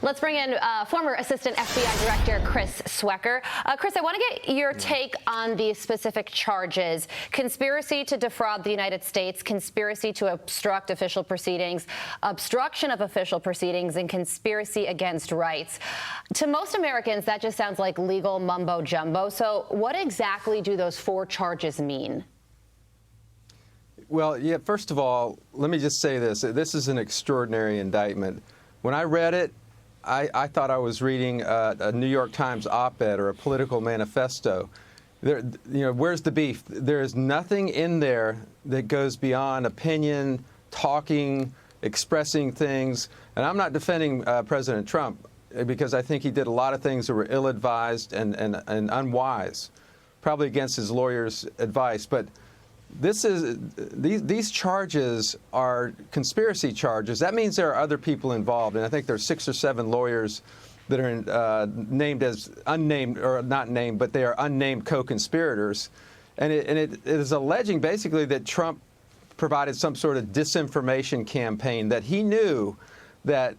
Let's bring in former Assistant FBI Director Chris Swecker. Chris, I want to get your take on the specific charges: conspiracy to defraud the United States, conspiracy to obstruct official proceedings, obstruction of official proceedings, and conspiracy against rights. To most Americans, that just sounds like legal mumbo jumbo. So what exactly do those four charges mean? Well, yeah, first of all, let me just say this. This is an extraordinary indictment. When I read it, I thought I was reading a New York Times op-ed or a political manifesto. Where's the beef? There is nothing in there that goes beyond opinion, talking, expressing things. And I'm not defending President Trump, because I think he did a lot of things that were ill-advised and unwise, probably against his lawyer's advice. But these charges are conspiracy charges. That means there are other people involved, and I think there's 6 or 7 lawyers that are named as unnamed, or not named, but they are unnamed co-conspirators. And it is alleging basically that Trump provided some sort of disinformation campaign, that he knew that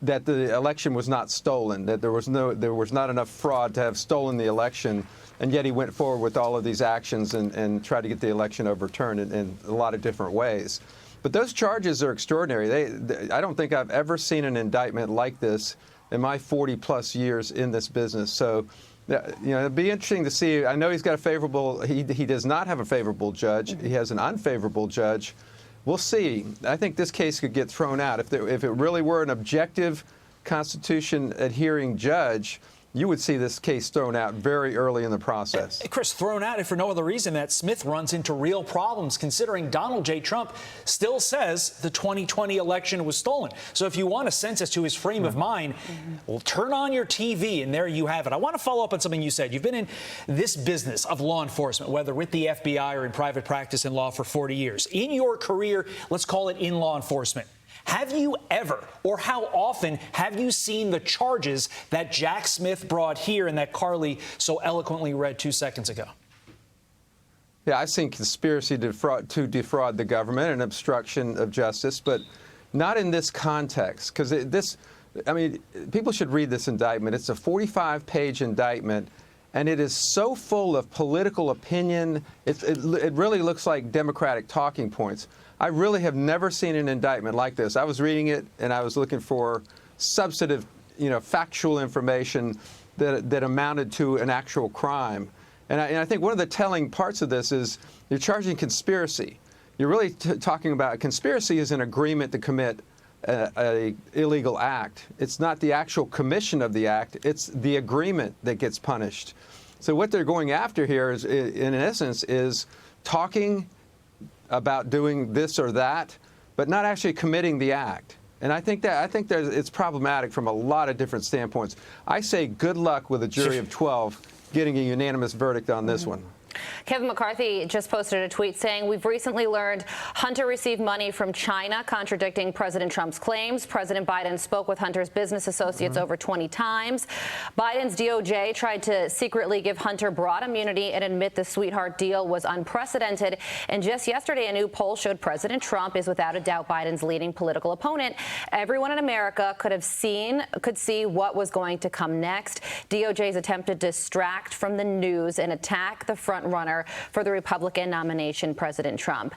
the election was not stolen, that there was not enough fraud to have stolen the election, and yet he went forward with all of these actions and tried to get the election overturned in a lot of different ways. But those charges are extraordinary. I don't think I've ever seen an indictment like this in my 40-plus years in this business. So, it'd be interesting to see. I know he's got a favorable. He does not have a favorable judge. He has an unfavorable judge. We'll see. I think this case could get thrown out. If it really were an objective, Constitution-adhering judge, you would see this case thrown out very early in the process. Chris, thrown out if for no other reason that Smith runs into real problems, considering Donald J. Trump still says the 2020 election was stolen. So if you want a sense as to his frame of mind, well, turn on your TV and there you have it. I want to follow up on something you said. You've been in this business of law enforcement, whether with the FBI or in private practice in law, for 40 years. In your career, let's call it in law enforcement, have you ever, or how often, have you seen the charges that Jack Smith brought here and that Carly so eloquently read 2 seconds ago? Yeah, I've seen conspiracy to defraud the government and obstruction of justice, but not in this context. Because people should read this indictment. It's a 45-page indictment, and it is so full of political opinion. It really looks like Democratic talking points. I really have never seen an indictment like this. I was reading it, and I was looking for substantive, factual information that amounted to an actual crime. And I think one of the telling parts of this is you're charging conspiracy. You're really talking about conspiracy is an agreement to commit an illegal act. It's not the actual commission of the act. It's the agreement that gets punished. So what they're going after here is, in essence, is talking about doing this or that, but not actually committing the act. And I think it's problematic from a lot of different standpoints. I say good luck with a jury of 12 getting a unanimous verdict on this one. Kevin McCarthy just posted a tweet saying, "We've recently learned Hunter received money from China, contradicting President Trump's claims. President Biden spoke with Hunter's business associates over 20 times. Biden's DOJ tried to secretly give Hunter broad immunity and admit the sweetheart deal was unprecedented. And just yesterday, a new poll showed President Trump is without a doubt Biden's leading political opponent. Everyone in America could see what was going to come next. DOJ's attempt to distract from the news and attack the front runner for the Republican nomination, President Trump."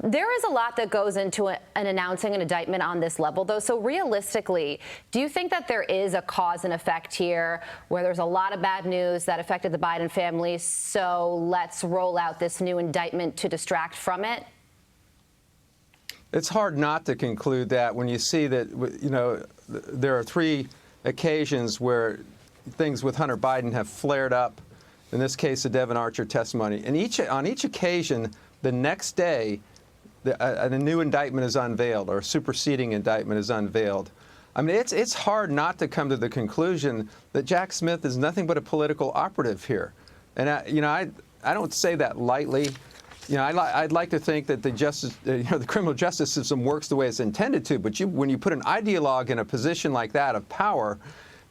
There is a lot that goes into an announcing an indictment on this level, though. So realistically, do you think that there is a cause and effect here where there's a lot of bad news that affected the Biden family, so let's roll out this new indictment to distract from it? It's hard not to conclude that when you see that, there are 3 occasions where things with Hunter Biden have flared up. In this case, the Devin Archer testimony. And on each occasion, the next day, a new indictment is unveiled, or a superseding indictment is unveiled. I mean, it's hard not to come to the conclusion that Jack Smith is nothing but a political operative here. And I don't say that lightly. I'd like to think that the criminal justice system works the way it's intended to. But when you put an ideologue in a position like that of power,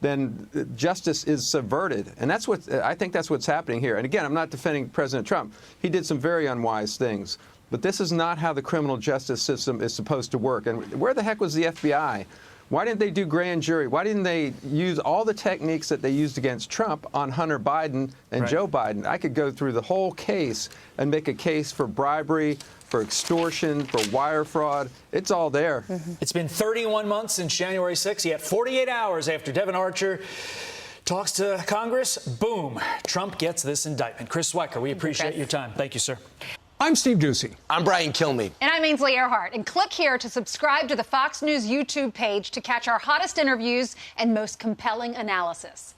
then justice is subverted. And I think that's what's happening here. And again, I'm not defending President Trump. He did some very unwise things. But this is not how the criminal justice system is supposed to work. And where the heck was the FBI Why didn't they do grand jury? Why didn't they use all the techniques that they used against Trump on Hunter Biden and Joe Biden? I could go through the whole case and make a case for bribery, for extortion, for wire fraud. It's all there. It's been 31 months since January 6th, yet 48 hours after Devin Archer talks to Congress, boom, Trump gets this indictment. Chris Swecker, we appreciate your time. Thank you, sir. I'm Steve Ducey. I'm Brian Kilmeade. And I'm Ainsley Earhart. And click here to subscribe to the Fox News YouTube page to catch our hottest interviews and most compelling analysis.